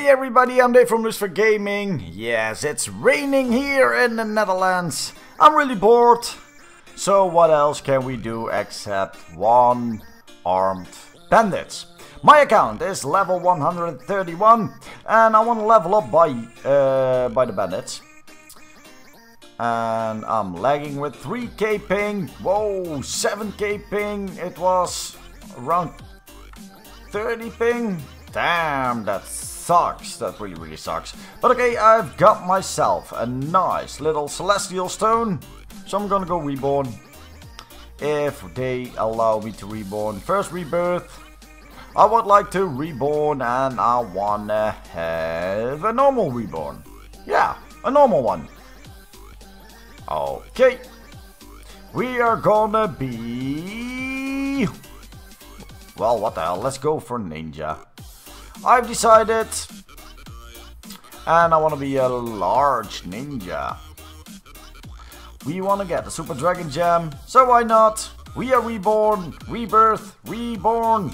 Hey everybody, I'm Dave from Loose for Gaming. Yes, it's raining here in the Netherlands. I'm really bored. So what else can we do except one-armed bandits? My account is level 131 and I want to level up by the bandits. And I'm lagging with 3k ping. Whoa, 7k ping. It was around 30 ping. Damn, that sucks. That really sucks. But okay, I've got myself a nice little celestial stone. So I'm gonna go reborn. If they allow me to reborn. First rebirth. I would like to reborn and I wanna have a normal reborn. Yeah, a normal one. Okay. We are gonna be... Well, what the hell? Let's go for ninja. I've decided, and I want to be a large ninja. We want to get the super dragon gem, so why not? We are reborn, rebirth, reborn.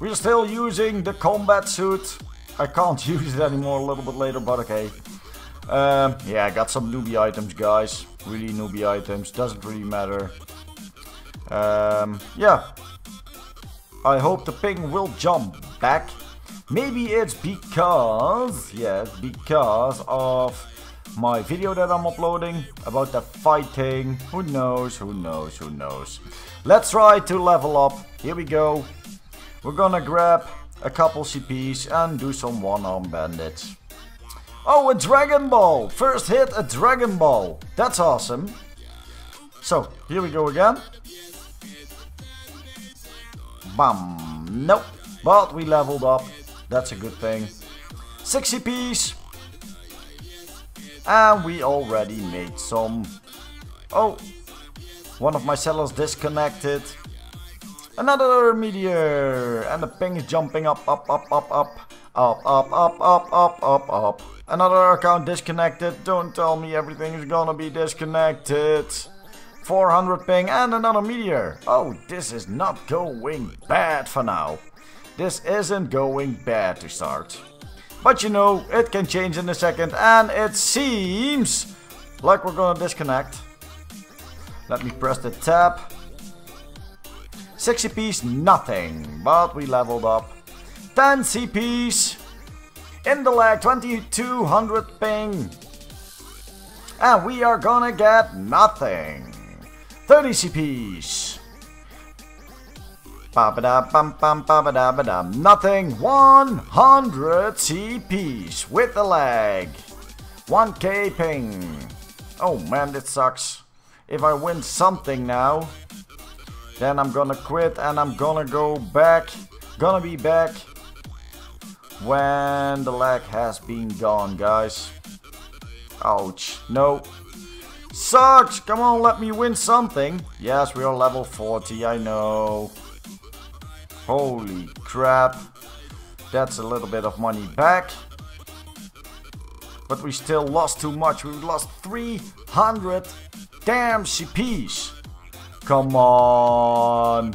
We're still using the combat suit. I can't use it anymore a little bit later, but okay. Yeah, I got some newbie items, guys. Really newbie items, doesn't really matter. Yeah. I hope the ping will jump back. Maybe it's because, yes, because of my video that I'm uploading about the fighting. Who knows, who knows, who knows. Let's try to level up. Here we go. We're gonna grab a couple CPs and do some one-arm bandits. Oh, a Dragon Ball! First hit, a Dragon Ball. That's awesome. So, here we go again. Bam. Nope. But we leveled up. That's a good thing. 6 CPs. And we already made some. Oh. One of my sellers disconnected. Another meteor. And the ping is jumping up, up, up, up, up. Up, up, up, up, up, up, up. Another account disconnected. Don't tell me everything is gonna be disconnected. 400 ping and another meteor. Oh, this is not going bad for now. This isn't going bad to start. But you know, it can change in a second and it seems like we're gonna disconnect. Let me press the tab. 6 CPs, nothing. But we leveled up. 10 CPs. In the lag, 2200 ping. And we are gonna get nothing. 30 CPs. Nothing. 100 CPs with the lag. 1k ping. Oh man, this sucks. If I win something now, then I'm gonna quit and I'm gonna go back. Gonna be back when the lag has been gone, guys. Ouch. No. Sucks! Come on, let me win something. Yes, we are level 40, I know. Holy crap. That's a little bit of money back. But we still lost too much. We lost 300 damn CPs. Come on.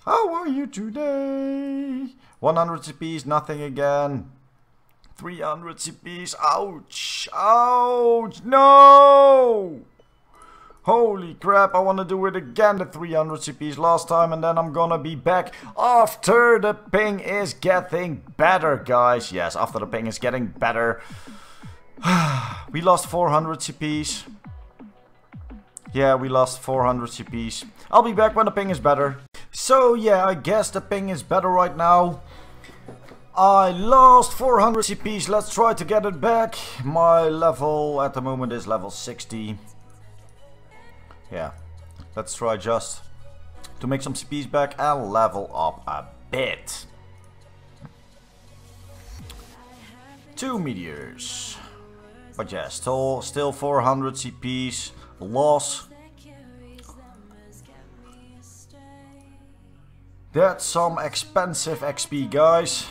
How are you today? 100 CPs, nothing again. 300 CPs, ouch, ouch, no! Holy crap, I want to do it again, the 300 CPs last time, and then I'm gonna be back after the ping is getting better, guys. Yes, after the ping is getting better. We lost 400 CPs. Yeah, we lost 400 CPs. I'll be back when the ping is better. So yeah, I guess the ping is better right now. I lost 400 CPs, let's try to get it back. My level at the moment is level 60. Yeah, let's try just to make some CPs back and level up a bit. 2 meteors. But yeah, still 400 CPs. Loss. That's some expensive XP, guys.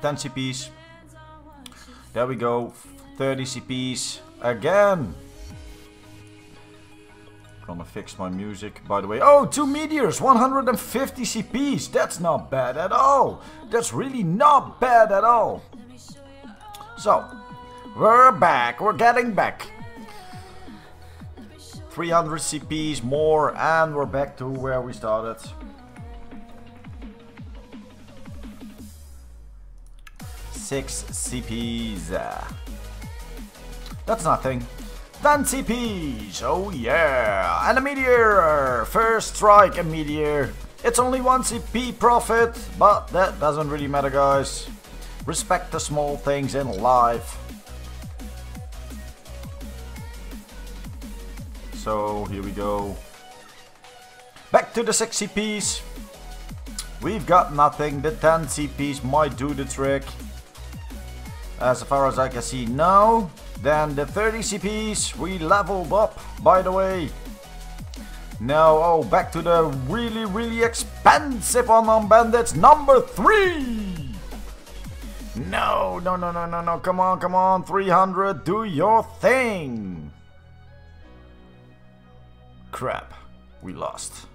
10 CPs. There we go. 30 CPs again. Gonna fix my music, by the way. Oh, 2 meteors, 150 CPs. That's not bad at all. That's really not bad at all. So, we're back. We're getting back. 300 CPs more, and we're back to where we started. 6 CPs. That's nothing. 10 CPs. Oh yeah. And a meteor. First strike, a meteor. It's only 1 CP profit, but that doesn't really matter, guys. Respect the small things in life. So here we go. Back to the 6 CPs. We've got nothing. The 10 CPs might do the trick. As far as I can see, no. Then the 30 CPs, we leveled up, by the way. Now, oh, back to the really expensive one on Bandits, number 3. No, come on, 300, do your thing. Crap, we lost.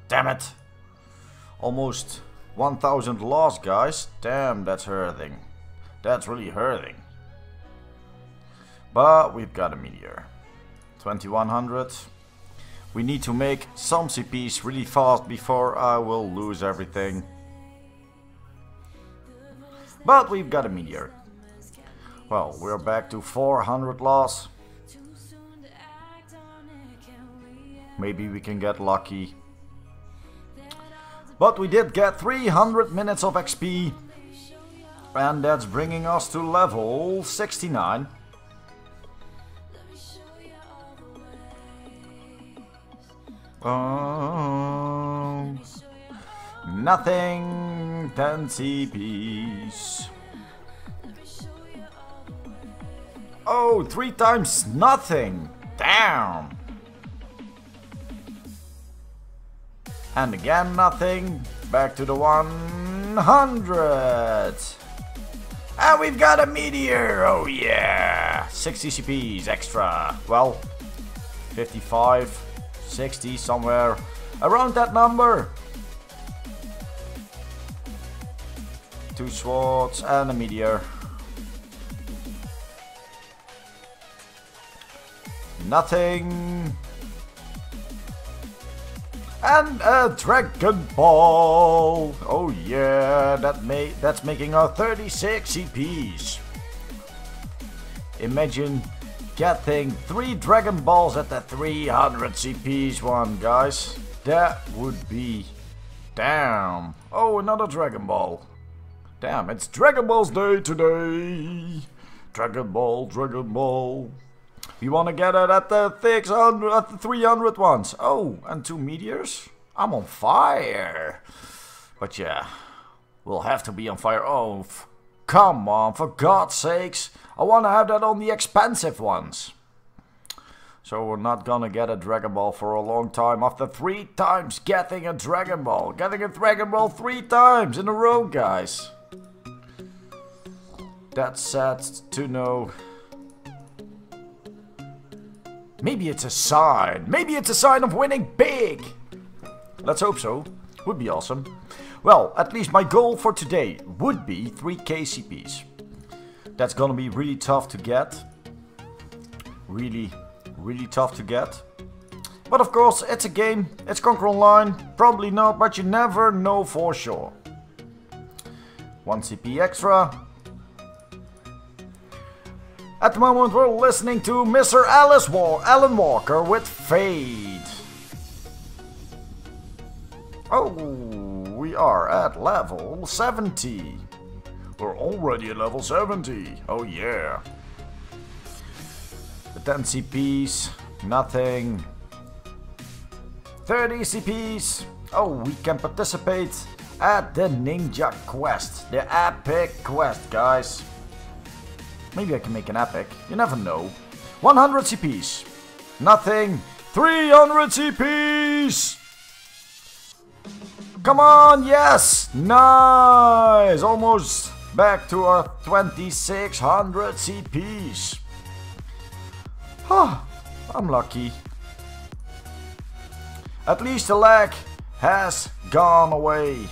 Damn it. Almost 1,000 lost, guys. Damn, that's hurting. That's really hurting. But we've got a meteor. 2100. We need to make some CPs really fast before I will lose everything. But we've got a meteor. Well, we're back to 400 loss. Maybe we can get lucky. But we did get 300 minutes of XP. And that's bringing us to level 69. Oh, nothing. 10 CPs. Oh, 3 times nothing. Damn. And again nothing. Back to the 100. And we've got a meteor. Oh yeah. 60 CPs extra. Well, 55, 60, somewhere around that number. 2 swords and a meteor. Nothing. And a Dragon Ball. Oh yeah, that's making our 36 CPs. Imagine getting 3 Dragon Balls at the 300 CPs one, guys. That would be... Damn. Oh, another Dragon Ball. Damn, it's Dragon Ball's day today. Dragon Ball, Dragon Ball. We want to get it at the 600, at the 300 ones. Oh, and 2 meteors? I'm on fire. But yeah, we'll have to be on fire. Oh, come on, for God's sakes. I want to have that on the expensive ones. So we're not gonna get a Dragon Ball for a long time. After 3 times getting a Dragon Ball. Getting a Dragon Ball 3 times in a row, guys. That's sad to know. Maybe it's a sign. Maybe it's a sign of winning big. Let's hope so. Would be awesome. Well, at least my goal for today would be 3k CPs. That's gonna be really tough to get. Really tough to get. But of course, it's a game. It's Conquer Online. Probably not, but you never know for sure. 1 CP extra. At the moment we're listening to Mr. Alan Walker with Fade. Oh, we are at level 70. We're already at level 70. Oh yeah. The 10 CPs, nothing. 30 CPs. Oh, we can participate at the Ninja Quest. The epic quest, guys. Maybe I can make an epic. You never know. 100 CPs. Nothing. 300 CPs. Come on. Yes. Nice. Almost back to our 2600 CPs. I'm lucky. At least the lag has gone away.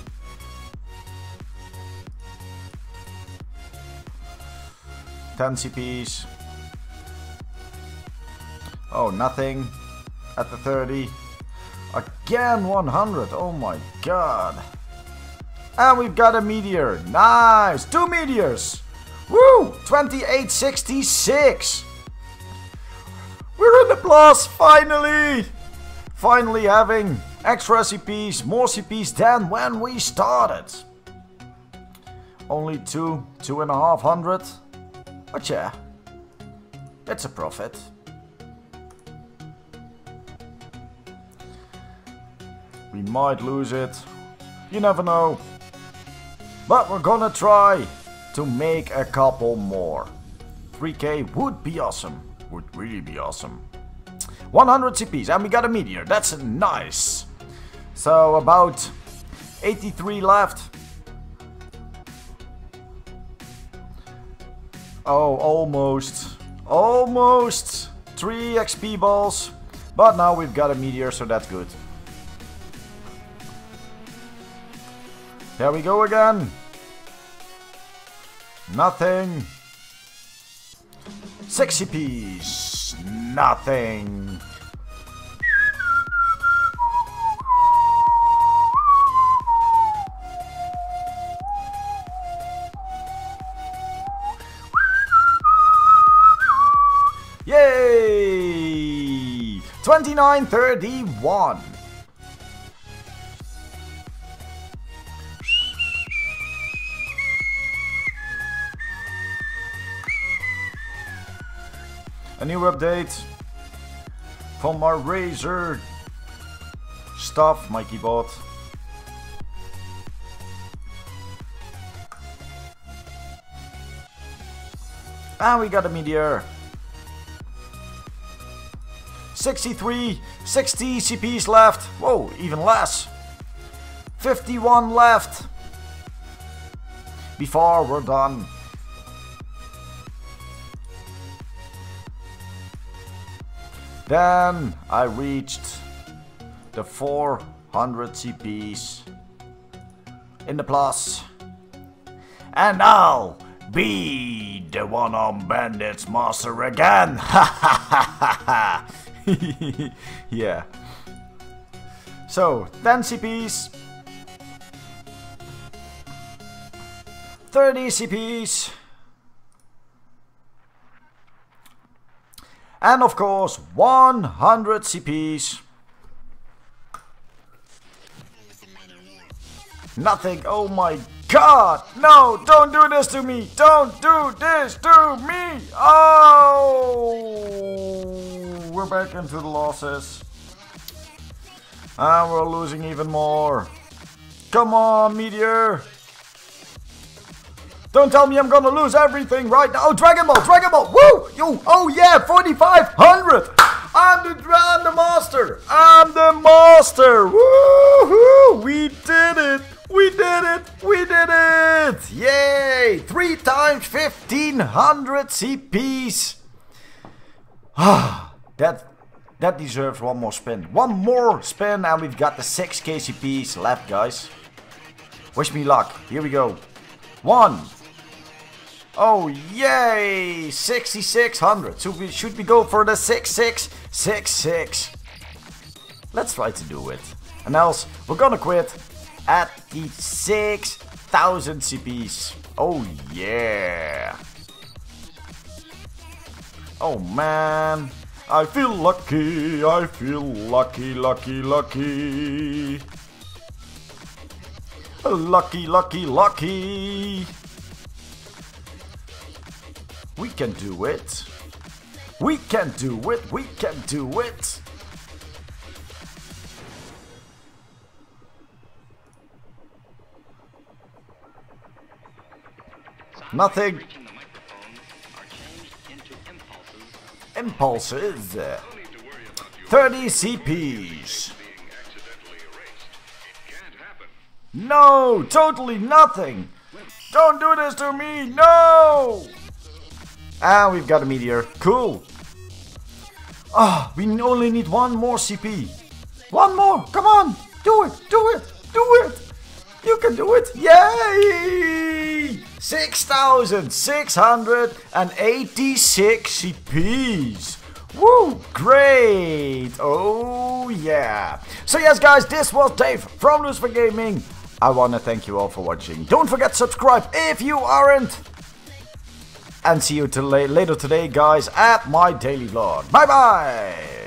Ten CPs. Oh, nothing. At the 30. Again 100. Oh my god. And we've got a meteor. Nice. 2 meteors. Woo! 2866. We're in the plus. Finally. Finally having extra CPs. More CPs than when we started. Only 2,500. But yeah. That's a profit. We might lose it. You never know. But we're gonna try to make a couple more. 3k would be awesome. Would really be awesome. 100 CPs and we got a meteor. That's nice. So about 83 left. Oh, almost. Almost 3 XP balls. But now we've got a meteor, so that's good. Here we go again. Nothing. 6 CPs. Nothing. Yay! 2931. A new update from my Razer stuff, my keyboard. And we got a meteor. 63, 60 CPs left. Whoa, even less. 51 left. Before we're done. Then I reached the 400 CPs in the plus. And I'll be the one on Bandits Master again. Yeah. So 10 CPs, 30 CPs, and of course 100 CPs. Nothing. Oh my god! No! Don't do this to me! Don't do this to me! Oh! We're back into the losses. And we're losing even more. Come on, Meteor! Don't tell me I'm gonna lose everything right now. Oh, Dragon Ball! Dragon Ball! Woo! Yo! Oh yeah! 4,500! I'm the master! I'm the master! Woohoo! We did it! We did it! We did it! Yay! 3 times 1,500 CPs! Ah, that deserves one more spin. One more spin and we've got the 6k CPs left, guys. Wish me luck. Here we go. 1. Oh, yay! 6,600. So should we go for the 6,666? Let's try to do it. And else, we're gonna quit at the 6,000 CPs. Oh, yeah. Oh, man. I feel lucky. I feel lucky, lucky, lucky. Lucky, lucky, lucky. We can do it. We can do it. We can do it. Nothing. Impulses. 30 CPs. No, totally nothing. Don't do this to me. No. Ah, we've got a meteor. Cool. Ah, we only need one more CP. One more. Come on. Do it. Do it. Do it. You can do it. Yay! 6,686 CPs. Woo! Great. Oh, yeah. So, yes, guys, this was Dave from Lucifer Gaming. I want to thank you all for watching. Don't forget to subscribe if you aren't. And see you later today, guys, at my daily vlog. Bye-bye.